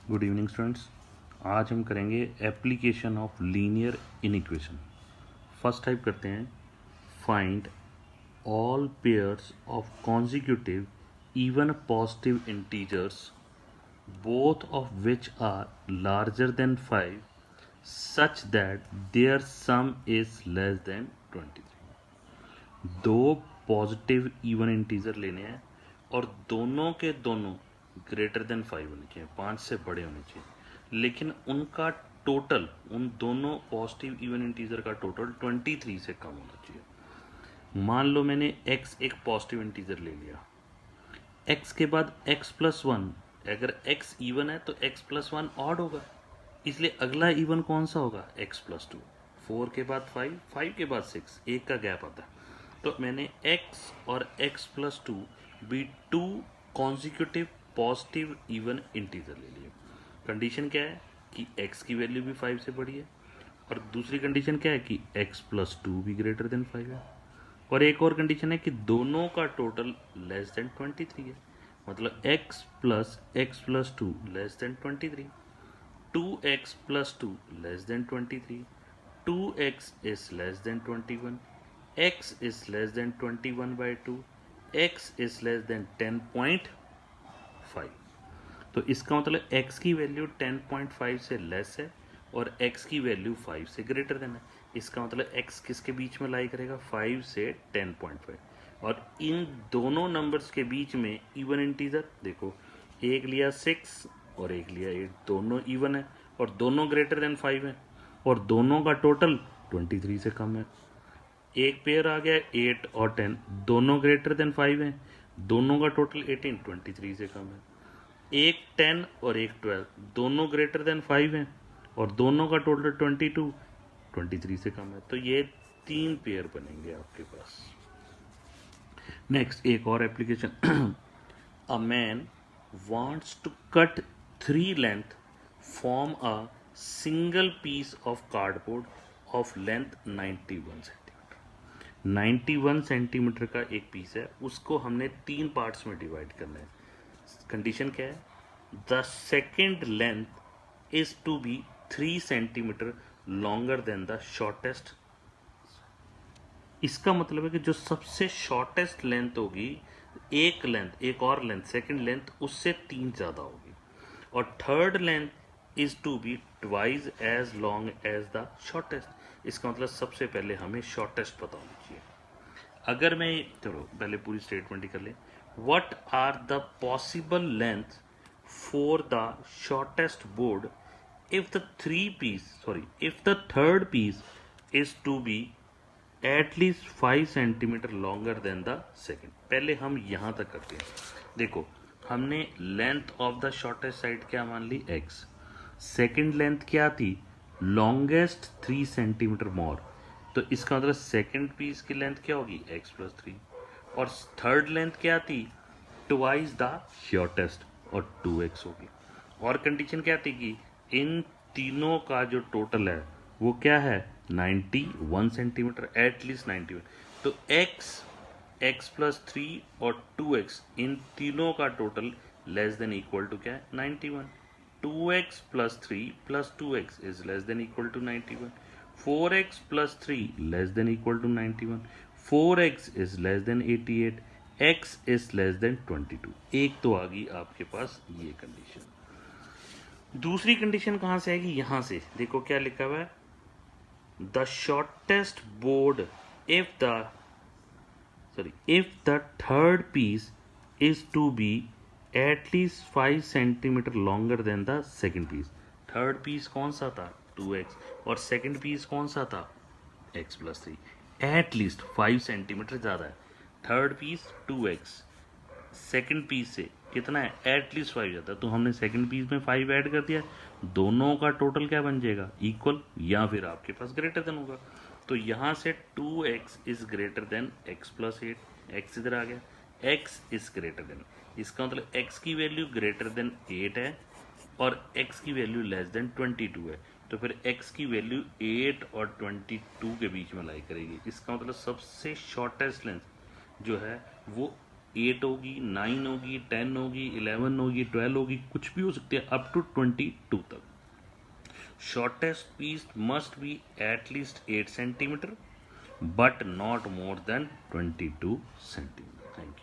Good evening students. आज हम करेंगे application of linear inequation. First type करते हैं, find all pairs of consecutive even positive integers both of which are larger than 5 such that their sum is less than 23। दो positive even integer लेने हैं और दोनों के दोनों ग्रेटर देन 5 होने चाहिए, 5 से बड़े होने चाहिए, लेकिन उनका टोटल, उन दोनों पॉजिटिव इवन इंटीजर का टोटल 23 से कम होना चाहिए। मान लो मैंने x एक पॉजिटिव इंटीजर ले लिया, x के बाद x प्लस वन, अगर x इवन है तो x प्लस वन ऑड होगा, इसलिए अगला इवन कौन सा होगा, x प्लस टू। 4 के बाद 5, 5 के बाद 6, एक का गैप आता है। तो मैंने x और x प्लस टू भी two consecutive positive even integer ले लिए। कंडीशन क्या है कि x की वैल्यू भी 5 से बड़ी है, और दूसरी कंडीशन क्या है कि x प्लस टू भी ग्रेटर देन 5 है, और एक और कंडीशन है कि दोनों का टोटल लेस देन 23 है। मतलब x plus two less than 23, 2x plus two less than 23, 2x is less than 21, x is less than 21 by 2, x is less than 10.5। तो इसका मतलब x की वैल्यू 10.5 से लेस है और x की वैल्यू 5 से ग्रेटर देन है। इसका मतलब x किसके बीच में लाई करेगा, 5 से 10.5। और इन दोनों नंबर्स के बीच में इवन इंटीजर देखो, एक लिया 6 और एक लिया 8, दोनों इवन है और दोनों ग्रेटर देन 5 है, और दोनों का टोटल 23 से कम है। एक पेयर आ गया 8 और 10, दोनों ग्रेटर देन 5 है, दोनों का टोटल 18, 23 से कम है। एक 10 और एक 12, दोनों ग्रेटर देन 5 है और दोनों का टोटल 22, 23 से कम है। तो ये 3 पेयर बनेंगे आपके पास। नेक्स्ट एक और application, a man wants to cut 3 length from a single piece of cardboard of length 91 centimetre. 91 centimetre का एक पीस है, उसको हमने 3 पार्ट्स में डिवाइड करना है। कंडीशन क्या है, the second length is to be 3 centimetre longer than the shortest. इसका मतलब है कि जो सबसे शॉर्टेस्ट लेंथ होगी, एक लेंथ, एक और लेंथ, सेकंड लेंथ उससे 3 ज़्यादा होगी, और third length is to be twice as long as the shortest. इसका मतलब सबसे पहले हमें शॉर्टेस्ट पता होनी चाहिए। अगर मैं, चलो पहले पूरी स्टेटमेंट ही कर ले, what are the possible length for the shortest board if the third piece is to be at least 5 centimetre longer than the second. पहले हम यहां तक करते हैं। देखो, हमने length of the shortest side क्या मान ली, x। सेकेंड लेंथ क्या थी, लॉन्गेस्ट 3 सेंटीमीटर मोर। तो इसका मतलब सेकेंड पीस की लेंथ क्या होगी, x प्लस 3। और थर्ड लेंथ क्या थी, ट्वाइस द शॉर्टेस्ट, और 2x होगी। और कंडीशन क्या थी कि इन तीनों का जो टोटल है वो क्या है, 91 सेंटीमीटर, एटलीस्ट 91। तो x प्लस 3 और 2x, इन तीनों का total less than equal to क्या है, 91। 2x plus 3 plus 2x is less than equal to 91। 4x plus 3 less than equal to 91। 4x is less than 88। x is less than 22। एक तो आ गई आपके पास ये कंडीशन। दूसरी कंडीशन कहां से आएगी, यहां से देखो क्या लिखा हुआ है, the shortest board if the third piece is to be at least 5 centimetre longer than the second piece। Third piece कौन सा था, 2x, और सेकंड पीस कौन सा था, x plus 3। At least 5 centimetre ज़्यादा है। Third piece 2x, second piece से कितना है, एटलीस्ट 5 जाता है। तो हमने सेकंड पीस में 5 ऐड कर दिया, दोनों का टोटल क्या बन जाएगा, इक्वल, या फिर आपके पास ग्रेटर देन होगा। तो यहाँ से 2x is greater than x plus 8, x इधर आ गया, x इज ग्रेटर देन, इसका मतलब x की वैल्यू ग्रेटर देन 8 है और x की वैल्यू लेस देन 22 है। तो फिर x की वैल्यू 8 और 22 के बीच में लाई करेगी। इसका मतलब सबसे शॉर्टेस्ट लेंथ जो है वो 8 होगी, 9 होगी, 10 होगी, 11 होगी, 12 होगी, कुछ भी हो सकती है, अप टू 22 तक. Shortest piece must be at least 8 centimetre, but not more than 22 centimeter. Thank you.